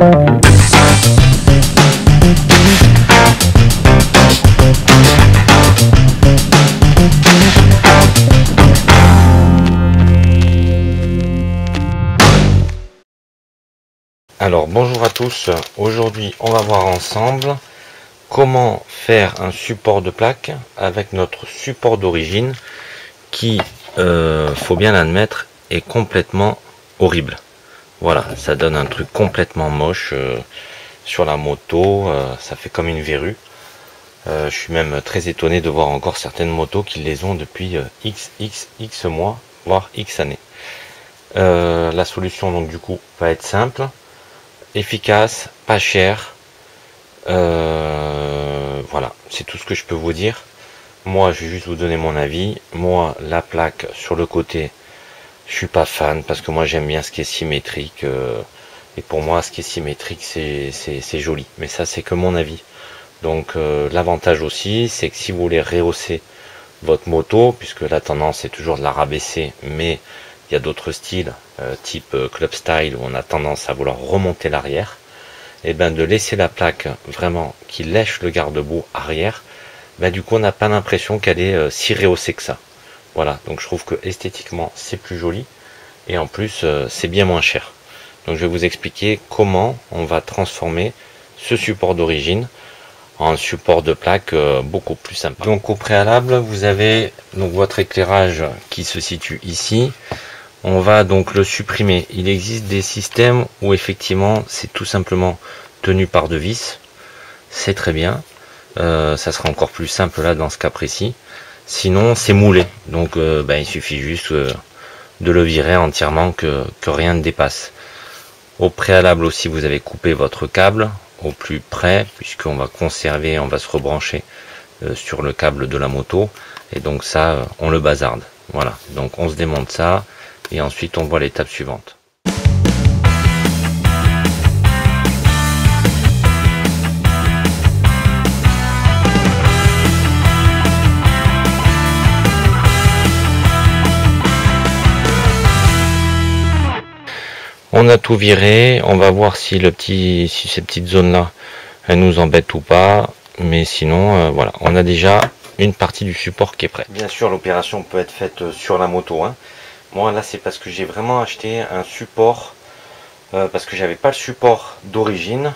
Alors bonjour à tous, aujourd'hui on va voir ensemble comment faire un support de plaque avec notre support d'origine qui, faut bien l'admettre, est complètement horrible. Voilà, ça donne un truc complètement moche sur la moto, ça fait comme une verrue. Je suis même très étonné de voir encore certaines motos qui les ont depuis x mois, voire x années. La solution donc du coup va être simple, efficace, pas cher. Voilà, c'est tout ce que je peux vous dire. Moi, je vais juste vous donner mon avis. Moi, la plaque sur le côté, je suis pas fan parce que moi j'aime bien ce qui est symétrique. Et pour moi, ce qui est symétrique, c'est joli. Mais ça, c'est que mon avis. Donc, l'avantage aussi, c'est que si vous voulez rehausser votre moto, puisque la tendance est toujours de la rabaisser, mais il y a d'autres styles, type club style, où on a tendance à vouloir remonter l'arrière, et bien de laisser la plaque vraiment qui lèche le garde-boue arrière, ben du coup on n'a pas l'impression qu'elle est si rehaussée que ça. Voilà, donc je trouve que esthétiquement c'est plus joli, et en plus c'est bien moins cher. Donc je vais vous expliquer comment on va transformer ce support d'origine en support de plaque beaucoup plus sympa. Donc au préalable, vous avez donc votre éclairage qui se situe ici. On va donc le supprimer. Il existe des systèmes où effectivement c'est tout simplement tenu par deux vis. C'est très bien. Ça sera encore plus simple là dans ce cas précis. Sinon c'est moulé. Donc il suffit juste de le virer entièrement, que rien ne dépasse. Au préalable aussi, vous avez coupé votre câble au plus près, puisqu'on va conserver, on va se rebrancher sur le câble de la moto. Et donc ça, on le bazarde. Voilà. Donc on se démonte ça. Et ensuite on voit l'étape suivante. On a tout viré, on va voir si ces petites zones là elles nous embêtent ou pas, mais sinon voilà, on a déjà une partie du support qui est prête. Bien sûr l'opération peut être faite sur la moto, hein. Moi là c'est parce que j'ai vraiment acheté un support, parce que j'avais pas le support d'origine,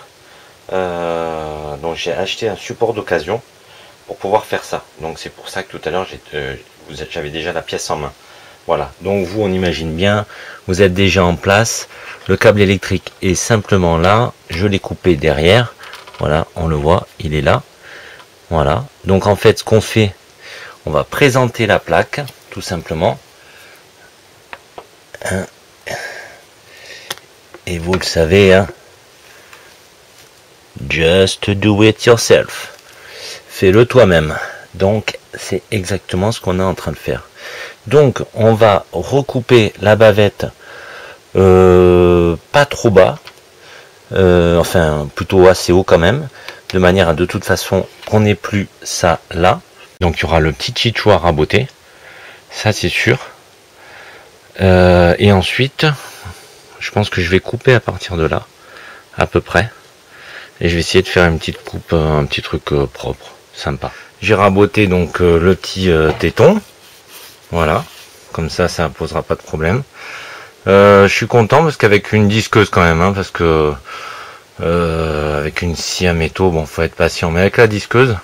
donc j'ai acheté un support d'occasion pour pouvoir faire ça. Donc c'est pour ça que tout à l'heure j'avais déjà la pièce en main. Voilà, donc vous on imagine bien, vous êtes déjà en place, le câble électrique est simplement là, je l'ai coupé derrière, voilà, on le voit, il est là. Voilà, donc en fait ce qu'on fait, on va présenter la plaque, tout simplement. Et vous le savez, hein, just do it yourself. Fais-le toi-même. Donc c'est exactement ce qu'on est en train de faire. Donc on va recouper la bavette pas trop bas, enfin plutôt assez haut quand même, de manière à de toute façon qu'on n'ait plus ça là. Donc il y aura le petit chichou à raboter, ça c'est sûr. Et ensuite, je pense que je vais couper à partir de là, à peu près. Et je vais essayer de faire une petite coupe, un petit truc propre, sympa. J'ai raboté donc le petit téton. Voilà, comme ça, ça posera pas de problème. Je suis content parce qu'avec une disqueuse quand même, hein, parce que avec une scie à métaux, bon, faut être patient. Mais avec la disqueuse,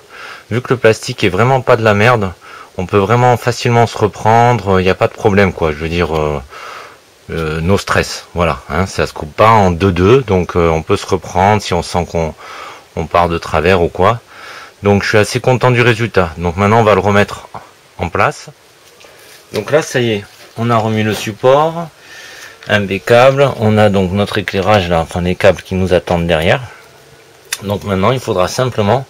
vu que le plastique est vraiment pas de la merde, on peut vraiment facilement se reprendre, il n'y a pas de problème quoi, je veux dire, no stress, voilà, hein, ça se coupe pas en 2-2, donc on peut se reprendre si on sent qu'on part de travers ou quoi. Donc je suis assez content du résultat. Donc maintenant on va le remettre en place. Donc là ça y est, on a remis le support, impeccable, on a donc notre éclairage là, enfin les câbles qui nous attendent derrière. Donc maintenant il faudra simplement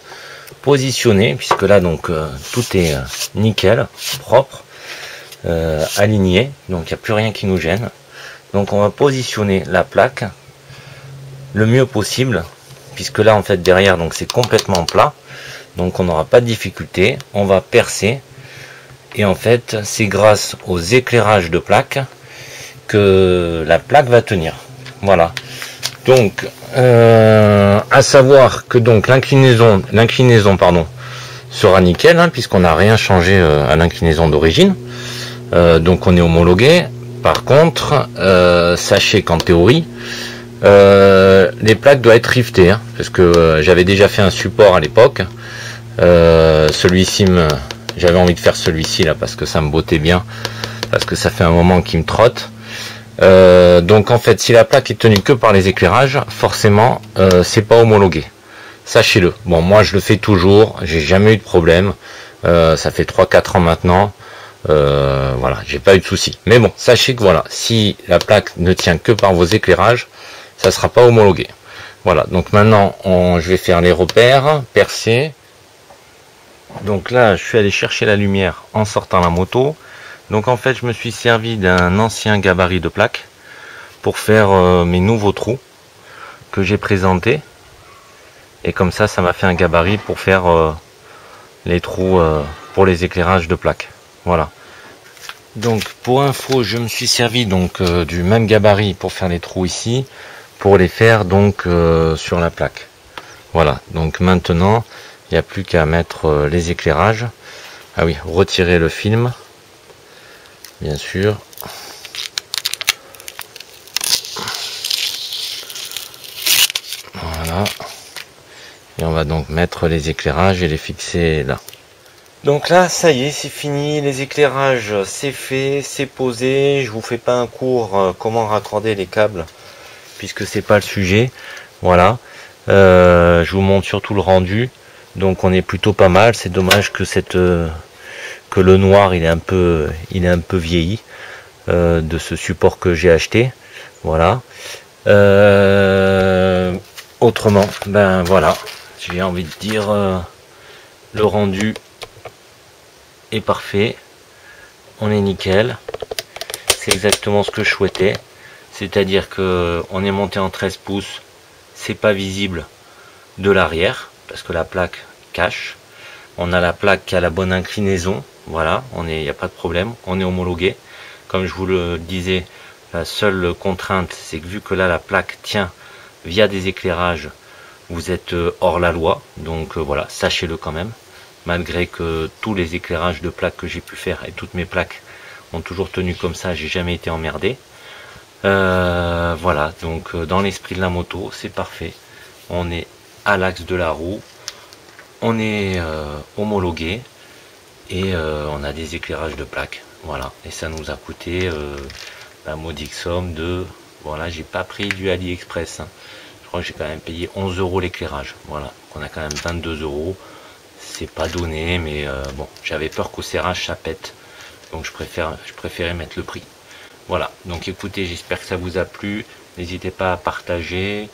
positionner, puisque là donc tout est nickel, propre, aligné, donc il n'y a plus rien qui nous gêne. Donc on va positionner la plaque le mieux possible, puisque là en fait derrière donc c'est complètement plat, donc on n'aura pas de difficulté. On va percer, et en fait c'est grâce aux éclairages de plaque que la plaque va tenir. Voilà, Donc, à savoir que donc l'inclinaison pardon sera nickel, hein, puisqu'on n'a rien changé à l'inclinaison d'origine. Donc on est homologué. Par contre, sachez qu'en théorie, les plaques doivent être rivetées, hein, parce que j'avais déjà fait un support à l'époque. Celui-ci, j'avais envie de faire celui-ci là parce que ça me bottait bien, parce que ça fait un moment qu'il me trotte. Donc en fait, si la plaque est tenue que par les éclairages, forcément, c'est pas homologué. Sachez-le. Bon, moi je le fais toujours, j'ai jamais eu de problème. Ça fait 3-4 ans maintenant. Voilà, j'ai pas eu de soucis. Mais bon, sachez que voilà, si la plaque ne tient que par vos éclairages, ça sera pas homologué. Voilà, donc maintenant je vais faire les repères percés. Donc là, je suis allé chercher la lumière en sortant la moto. Donc en fait, je me suis servi d'un ancien gabarit de plaque pour faire mes nouveaux trous que j'ai présentés. Et comme ça m'a fait un gabarit pour faire les trous pour les éclairages de plaque. Voilà. Donc pour info, je me suis servi donc du même gabarit pour faire les trous ici, pour les faire donc sur la plaque. Voilà. Donc maintenant, il n'y a plus qu'à mettre les éclairages. Ah oui, retirer le film, bien sûr. Voilà. Et on va donc mettre les éclairages et les fixer là. Donc là, ça y est, c'est fini. Les éclairages, c'est fait, c'est posé. Je vous fais pas un cours comment raccorder les câbles, puisque c'est pas le sujet. Voilà. Je vous montre surtout le rendu. Donc on est plutôt pas mal. C'est dommage que que le noir il est un peu vieilli de ce support que j'ai acheté. Voilà. Autrement, ben voilà. J'ai envie de dire le rendu est parfait. On est nickel. C'est exactement ce que je souhaitais. C'est-à-dire que on est monté en 13 pouces. C'est pas visible de l'arrière parce que la plaque cache. On a la plaque qui a la bonne inclinaison. Voilà, il n'y a pas de problème. On est homologué. Comme je vous le disais, la seule contrainte, c'est que vu que là la plaque tient via des éclairages, vous êtes hors la loi. Donc voilà, sachez-le quand même. Malgré que tous les éclairages de plaques que j'ai pu faire et toutes mes plaques ont toujours tenu comme ça, j'ai jamais été emmerdé. Voilà, donc dans l'esprit de la moto, c'est parfait. On est à l'axe de la roue, on est homologué et on a des éclairages de plaques. Voilà, et ça nous a coûté la modique somme de, voilà, j'ai pas pris du AliExpress, hein. Je crois que j'ai quand même payé 11 € l'éclairage. Voilà, on a quand même 22 €. C'est pas donné, mais bon, j'avais peur qu'au serrage ça pète, donc je préférais mettre le prix. Voilà, donc écoutez, j'espère que ça vous a plu. N'hésitez pas à partager.